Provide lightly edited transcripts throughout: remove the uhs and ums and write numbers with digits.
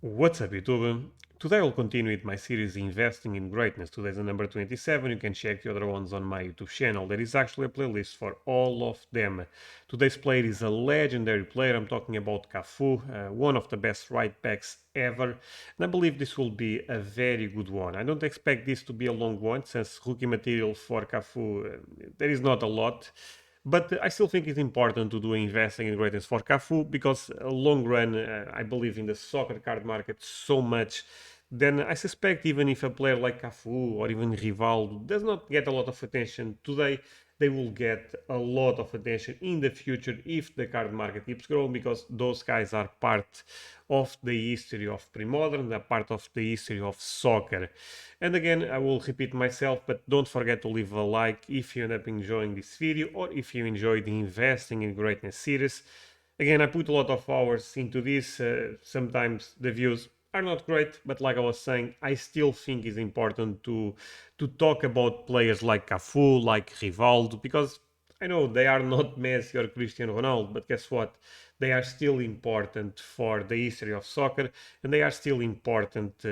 What's up, YouTube? Today I'll continue with my series Investing in Greatness. Today's the number 27. You can check the other ones on my YouTube channel. There is actually a playlist for all of them. Today's player is a legendary player. I'm talking about Cafu, one of the best right backs ever. And I believe this will be a very good one. I don't expect this to be a long one since rookie material for Cafu, there is not a lot. But I still think it's important to do investing in greatness for Cafu because long run, I believe in the soccer card market so much. Then I suspect even if a player like Cafu or even Rivaldo does not get a lot of attention today, they will get a lot of attention in the future if the card market keeps growing because those guys are part of the history of pre-modern, they're part of the history of soccer. And again, I will repeat myself, but don't forget to leave a like if you end up enjoying this video or if you enjoy the Investing in Greatness series. Again, I put a lot of hours into this. Sometimes the views are not great, but like I was saying, I still think it's important to talk about players like Cafu, like Rivaldo, because I know they are not Messi or Cristiano Ronaldo, but guess what? They are still important for the history of soccer, and they are still important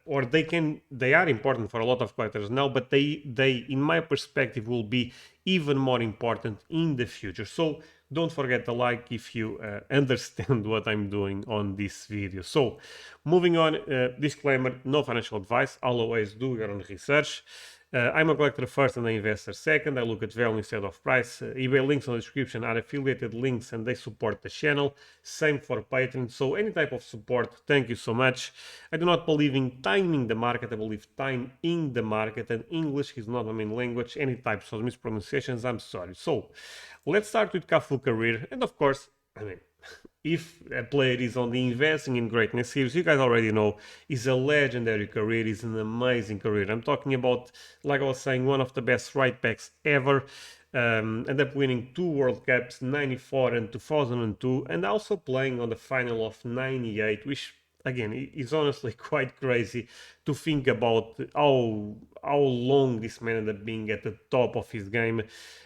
or they are important for a lot of collectors now, but they, in my perspective, will be even more important in the future. So don't forget to like if you understand what I'm doing on this video. So moving on, disclaimer, no financial advice, I'll always do your own research. I'm a collector first and an investor second. I look at value instead of price. eBay links on the description are affiliated links and they support the channel. Same for Patreon. So any type of support, thank you so much. I do not believe in timing the market. I believe time in the market, and English is not my main language. Any types of mispronunciations, I'm sorry. So let's start with Cafu career. And of course, I mean, if a player is on the Investing in Greatness series, you guys already know, is a legendary career, is an amazing career. I'm talking about, like I was saying, one of the best right backs ever. Ended up winning 2 World Cups, 94 and 2002, and also playing on the final of 98, which again is honestly quite crazy to think about how long this man ended up being at the top of his game.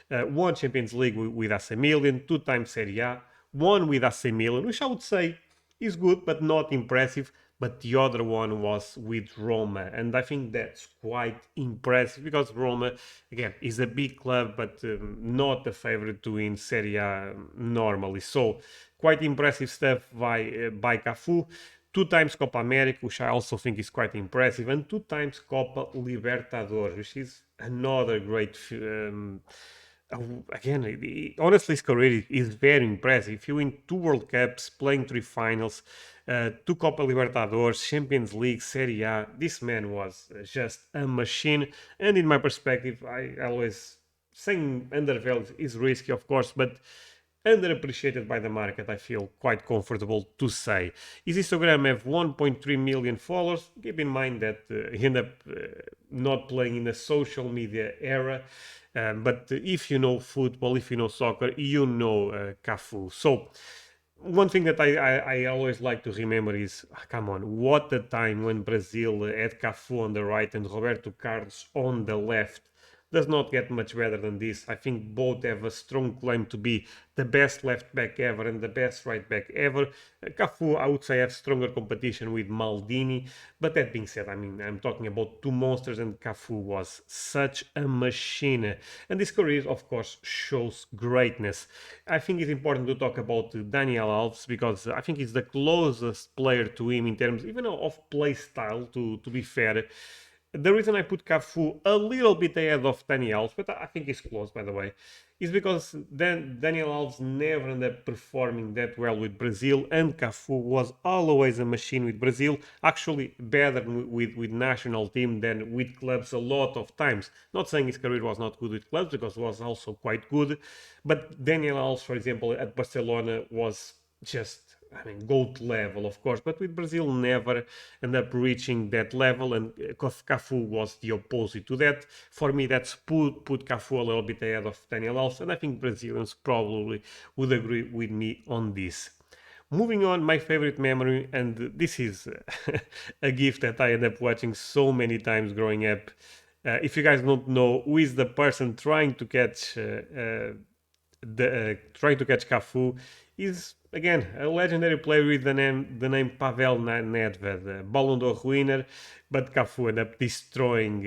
Won Champions League with AC Milan, 2 times Serie A, one with AC Milan, which I would say is good but not impressive. But the other one was with Roma, and I think that's quite impressive because Roma, again, is a big club, but not a favorite to win Serie A normally. So quite impressive stuff by Cafu. 2 times Copa America, which I also think is quite impressive, and 2 times Copa Libertadores, which is another great. Again, honestly, his career is very impressive. If you win 2 World Cups, playing 3 finals, 2 Copa Libertadores, Champions League, Serie A, this man was just a machine. And in my perspective, I always saying undervalued is risky, of course, but underappreciated by the market, I feel quite comfortable to say. His Instagram have 1.3 million followers. Keep in mind that he ended up not playing in a social media era. But if you know football, if you know soccer, you know Cafu. So one thing that I always like to remember is, come on, what a time when Brazil had Cafu on the right and Roberto Carlos on the left. Does not get much better than this. I think both have a strong claim to be the best left back ever and the best right back ever. Cafu, I would say, have stronger competition with Maldini. But that being said, I mean, I'm talking about two monsters, and Cafu was such a machine. And this career, of course, shows greatness. I think it's important to talk about Daniel Alves because I think he's the closest player to him in terms even of play style, to be fair. The reason I put Cafu a little bit ahead of Daniel Alves, but I think he's close, by the way, is because then Daniel Alves never ended up performing that well with Brazil, and Cafu was always a machine with Brazil, actually better with national team than with clubs a lot of times. Not saying his career was not good with clubs, because it was also quite good, but Daniel Alves, for example, at Barcelona was just, I mean, GOAT level, of course, but with Brazil never end up reaching that level, and Cafu was the opposite to that. For me, that's put Cafu a little bit ahead of Daniel Alves, and I think Brazilians probably would agree with me on this. Moving on, my favorite memory, and this is a gift that I end up watching so many times growing up. If you guys don't know who is the person trying to catch Cafu, is again, a legendary player with the name Pavel Nedved, Ballon d'Or winner, but Cafu ended up destroying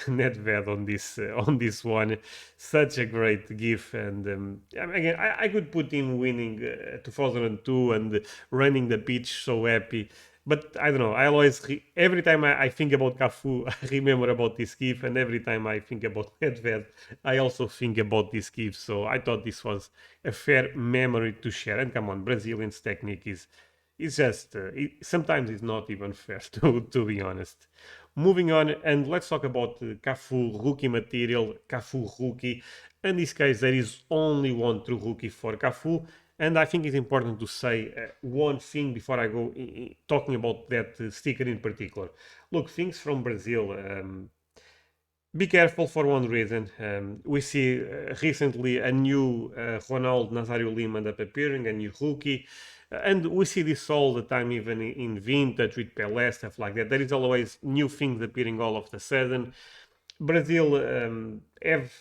Nedved on this one. Such a great gif, and again, I could put him winning 2002 and running the pitch so happy. But I don't know. I always, every time I think about Cafu, I remember about this gif, and every time I think about Nedved, I also think about this gif. So I thought this was a fair memory to share. And come on, Brazilians' technique is just sometimes it's not even fair to be honest. Moving on, and let's talk about Cafu rookie material, Cafu rookie. In this case, there is only one true rookie for Cafu. And I think it's important to say one thing before I go talking about that sticker in particular. Look, things from Brazil. Be careful for one reason. We see recently a new Ronaldo Nazário Lima end up appearing, a new rookie. And we see this all the time, even in vintage with Pelé, stuff like that. There is always new things appearing all of a sudden. Brazil have,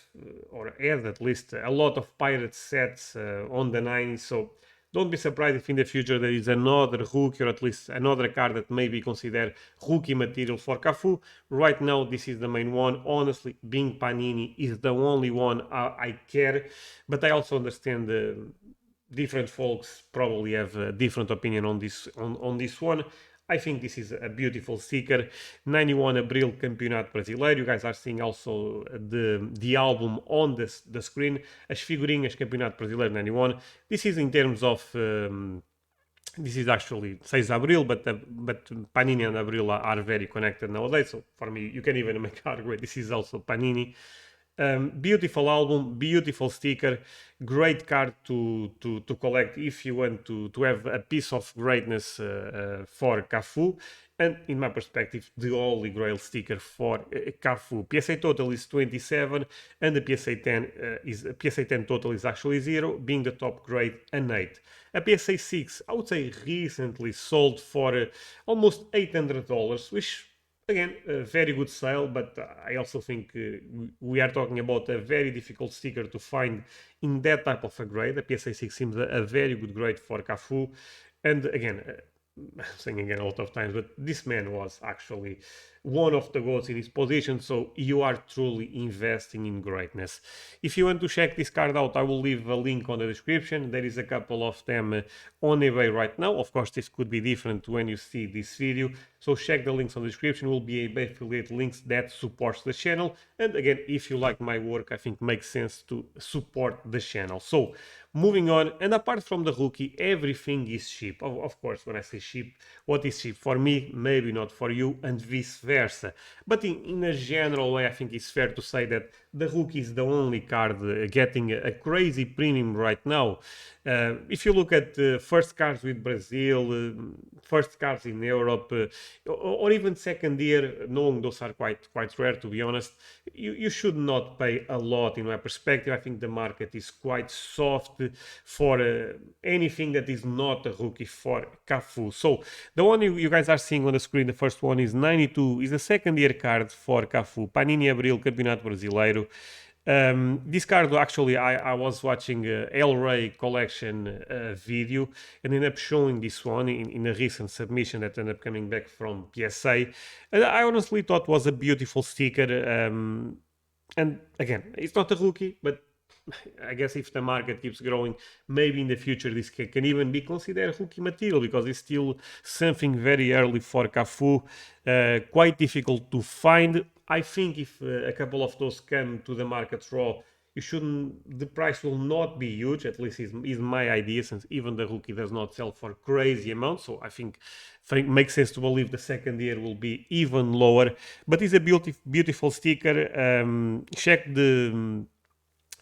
or had at least, a lot of pirate sets on the 90s, so don't be surprised if in the future there is another rookie or at least another card that may be considered rookie material for Cafu. Right now, this is the main one. Honestly, being Panini is the only one I care, but I also understand different folks probably have a different opinion on this one. I think this is a beautiful sticker. 91 Abril Campeonato Brasileiro. You guys are seeing also the album on the screen. As figurinhas Campeonato Brasileiro 91. This is in terms of... this is actually says Abril, but Panini and Abril are very connected nowadays. So for me, you can even make argument this is also Panini. Beautiful album, beautiful sticker, great card to collect if you want to have a piece of greatness for Cafu. And in my perspective, the holy grail sticker for Cafu. PSA total is 27, and the PSA 10 total is actually 0, being the top grade an 8. A PSA 6, I would say, recently sold for almost $800, which, again, a very good sale, but I also think we are talking about a very difficult sticker to find in that type of a grade. The PSA 6 seems a very good grade for Cafu. And again, I'm saying again a lot of times, but this man was actually one of the goats in his position, so you are truly investing in greatness. If you want to check this card out, I will leave a link on the description. There is a couple of them on eBay right now. Of course, this could be different when you see this video, so check the links on the description. Will be eBay affiliate links that supports the channel. And again, if you like my work, I think it makes sense to support the channel. So moving on, and apart from the rookie, everything is cheap. Of course, when I say cheap, what is cheap? For me, maybe not for you, and vice versa. But in a general way, I think it's fair to say that the rookie is the only card getting a crazy premium right now. If you look at first cards with Brazil, first cards in Europe, or even second year, knowing those are quite rare, to be honest, you should not pay a lot in my perspective. I think the market is quite soft for anything that is not a rookie for Cafu. So the one you guys are seeing on the screen, the first one is 92, is a second year card for Cafu, Panini Abril Campeonato Brasileiro. This card, actually, I was watching El Rey collection video and ended up showing this one in a recent submission that ended up coming back from PSA. And I honestly thought was a beautiful sticker. And again, it's not a rookie, but I guess if the market keeps growing, maybe in the future this can even be considered rookie material, because it's still something very early for Cafu, quite difficult to find. I think if a couple of those come to the market raw, the price will not be huge, at least is my idea, since even the rookie does not sell for crazy amounts. So I think makes sense to believe the second year will be even lower. But it's a beautiful sticker. Check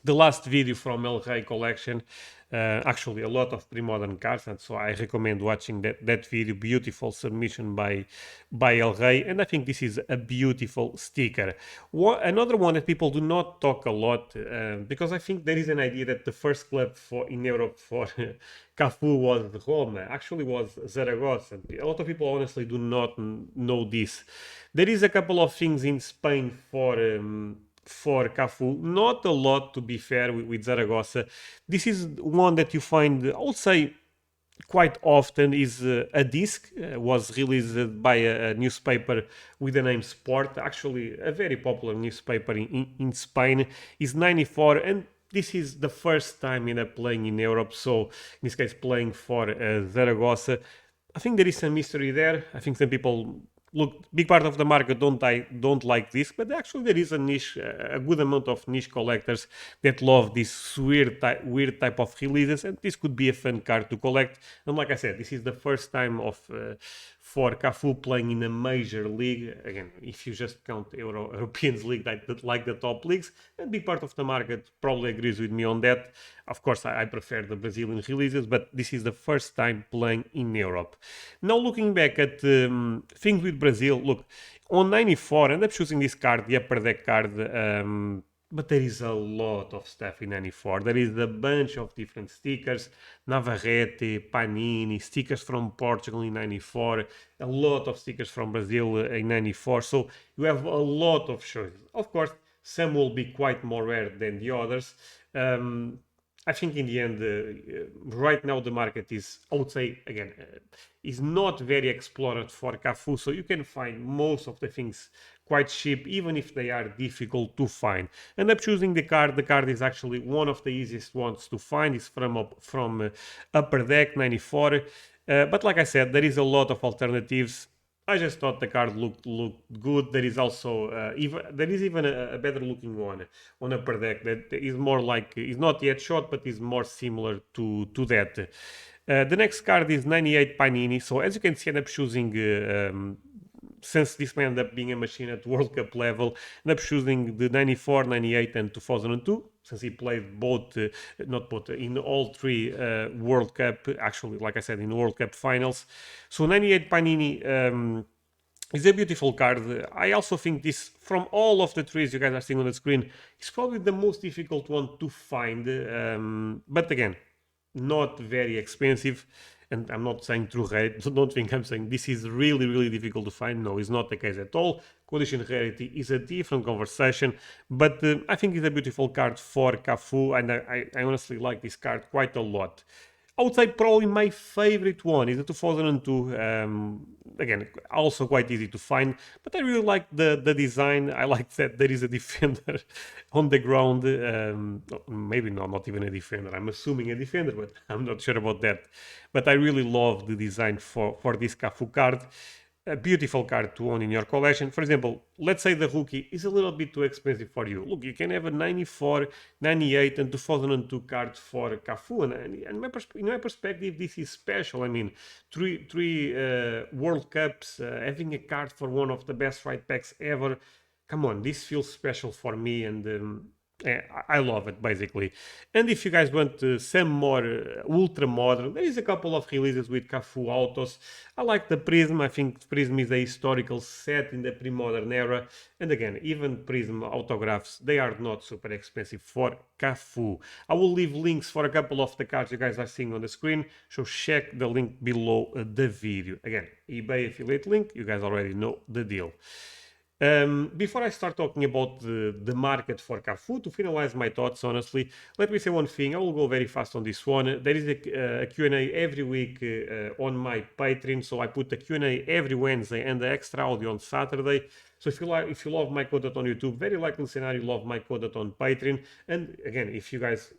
the last video from El Rey collection, actually a lot of pre-modern cards, and so I recommend watching that video. Beautiful submission by El Rey, and I think this is a beautiful sticker. Another one that people do not talk a lot, because I think there is an idea that the first club in Europe for Cafu was Roma, actually was Zaragoza. A lot of people honestly do not know this. There is a couple of things in Spain for Cafu, not a lot, to be fair, with Zaragoza. This is one that you find, I would say, quite often is a disc, was released by a newspaper with the name Sport, actually a very popular newspaper in Spain, is 94, and this is the first time playing in Europe, so in this case playing for Zaragoza. I think there is some mystery there. I think some people look, big part of the market don't like this, but actually there is a niche, a good amount of niche collectors that love this weird type of releases, and this could be a fun card to collect. And like I said, this is the first time for Cafu playing in a major league. Again, if you just count European League like the top leagues, a big part of the market probably agrees with me on that. Of course, I prefer the Brazilian releases, but this is the first time playing in Europe. Now, looking back at things with Brazil, look, on 94, I end up choosing this card, the Upper Deck card, but there is a lot of stuff in 94. There is a bunch of different stickers, Navarrete, Panini, stickers from Portugal in 94, a lot of stickers from Brazil in 94. So you have a lot of choices. Of course, some will be quite more rare than the others. I think in the end, right now the market is, I would say, again, is not very explored for Cafu, so you can find most of the things quite cheap, even if they are difficult to find. End up choosing the card. The card is actually one of the easiest ones to find. It's from Upper Deck 94. But like I said, there is a lot of alternatives. I just thought the card looked good. There is also even a better looking one on Upper Deck that is more like, is not yet shot, but is more similar to that. The next card is 98 Panini. So as you can see, I end up choosing, since this may end up being a machine at World Cup level, end up choosing the 94, 98 and 2002, since he played both, not both, in all three World Cup, actually, like I said, in World Cup finals. So 98 Panini is a beautiful card. I also think this, from all of the trees you guys are seeing on the screen, is probably the most difficult one to find. But again, not very expensive. And I'm not saying true rarity, so don't think I'm saying this is really difficult to find. No, it's not the case at all. Condition rarity is a different conversation, but I think it's a beautiful card for Cafu, and I honestly like this card quite a lot. I would say probably my favorite one is the 2002. Again, also quite easy to find, but I really like the design. I like that there is a defender on the ground. Maybe not even a defender. I'm assuming a defender, but I'm not sure about that. But I really love the design for this Cafu card. A beautiful card to own in your collection. For example, let's say the rookie is a little bit too expensive for you. Look, you can have a 94, 98 and 2002 card for Cafu, and in my perspective, this is special. I mean, three World Cups, having a card for one of the best right backs ever. Come on, this feels special for me, and I love it, basically. And if you guys want some more ultra modern, there is a couple of releases with Cafu autos. I like the Prism. I think Prism is a historical set in the pre-modern era. And again, even Prism autographs, they are not super expensive for Cafu. I will leave links for a couple of the cards you guys are seeing on the screen, so check the link below the video. Again, eBay affiliate link, you guys already know the deal. Before I start talking about the market for Cafu, to finalize my thoughts, honestly, let me say one thing. I will go very fast on this one. There is a Q&A every week on my Patreon, so I put the Q&A every Wednesday and the extra audio on Saturday. So if you love my content on YouTube, very likely scenario you love my content on Patreon. And again, if you guys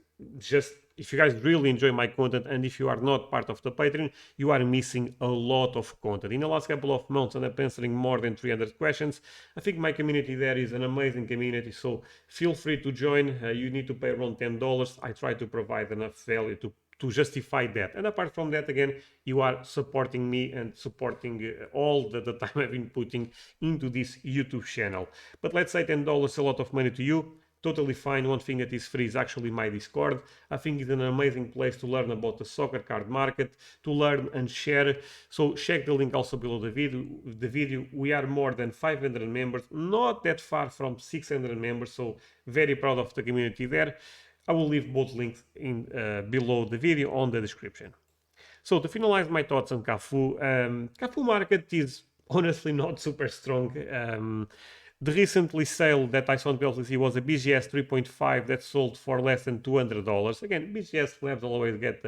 really enjoy my content, and if you are not part of the Patreon, you are missing a lot of content. In the last couple of months, I'm answering more than 300 questions. I think my community there is an amazing community, so feel free to join. You need to pay around $10. I try to provide enough value to justify that. And apart from that, again, you are supporting me and supporting all the time I've been putting into this YouTube channel. But let's say $10 a lot of money to you. Totally fine. One thing that is free is actually my Discord. I think it's an amazing place to learn about the soccer card market, to learn and share. So check the link also below the video. We are more than 500 members, not that far from 600 members. So very proud of the community there. I will leave both links in below the video on the description. So to finalize my thoughts on Cafu, Cafu market is honestly not super strong. The recently sale that I saw on PLCC was a BGS 3.5 that sold for less than $200. Again, BGS slabs always get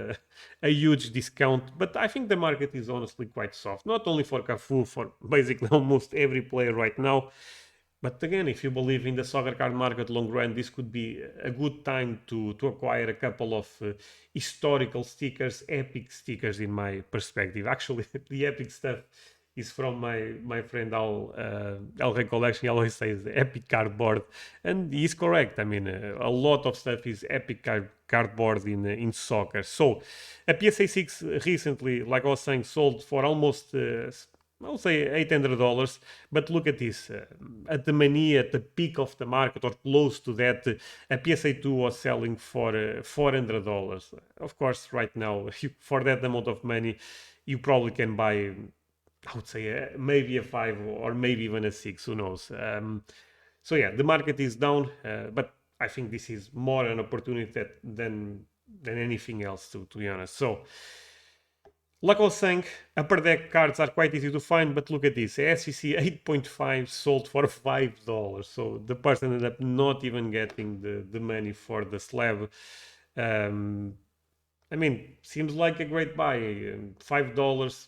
a huge discount, but I think the market is honestly quite soft. Not only for Cafu, for basically almost every player right now. But again, if you believe in the soccer card market long run, this could be a good time to acquire a couple of historical stickers, epic stickers in my perspective. Actually, the epic stuff is from my friend Al Rey Collection. He always says epic cardboard, and he's correct. I mean, a lot of stuff is epic cardboard in soccer. So, a PSA 6 recently, like I was saying, sold for almost I'll say $800, but look at this. At the Mania, at the peak of the market or close to that, a PSA 2 was selling for $400. Of course, right now, for that amount of money, you probably can buy, I would say, maybe a 5 or maybe even a 6, who knows. So yeah, the market is down, but I think this is more an opportunity than anything else, to be honest. So, like I was saying, upper deck cards are quite easy to find, but look at this. SGC 8.5 sold for $5. So the person ended up not even getting the money for the slab. I mean, seems like a great buy. $5,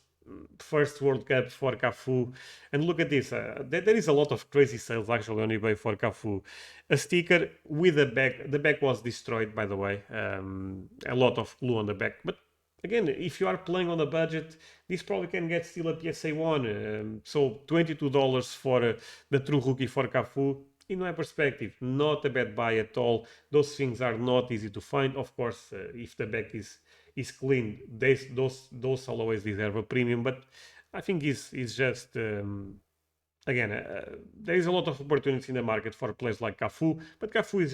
first World Cup for Cafu. And look at this. There is a lot of crazy sales actually on eBay for Cafu. A sticker with a back. The back was destroyed, by the way. A lot of glue on the back. But again, if you are playing on a budget, this probably can get still a PSA 1. So $22 for the true rookie for Cafu. In my perspective, not a bad buy at all. Those things are not easy to find. Of course, if the back is clean, those always deserve a premium. But I think is just again, there is a lot of opportunities in the market for players like Cafu, but Cafu is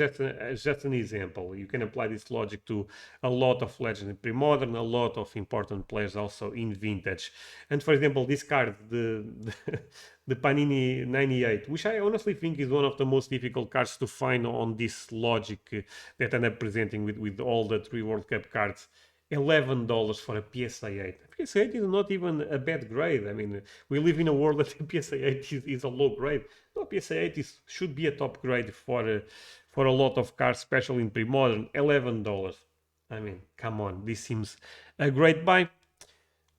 just an example. You can apply this logic to a lot of legends in pre-modern, a lot of important players also in vintage. And for example, this card, the Panini 98, which I honestly think is one of the most difficult cards to find on this logic that I'm presenting with all the 3 World Cup cards. $11 for a PSA 8. PSA 8 is not even a bad grade. I mean, we live in a world that PSA 8 is a low grade. No, PSA 8 should be a top grade for a lot of cars, especially in pre-modern. $11. I mean, come on, this seems a great buy.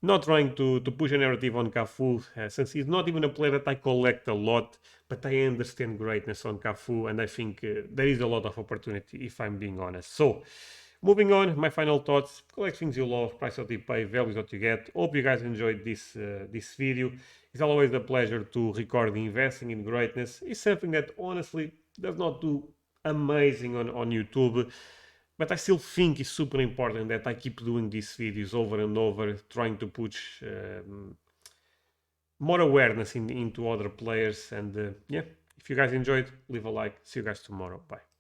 Not trying to push a narrative on Cafu, since he's not even a player that I collect a lot, but I understand greatness on Cafu, and I think there is a lot of opportunity, if I'm being honest. So, moving on, my final thoughts. Collect things you love, price what you pay, value is what you get. Hope you guys enjoyed this video. It's always a pleasure to record investing in greatness. It's something that honestly does not do amazing on YouTube, but I still think it's super important that I keep doing these videos over and over, trying to push more awareness into other players. And yeah, if you guys enjoyed, leave a like. See you guys tomorrow. Bye.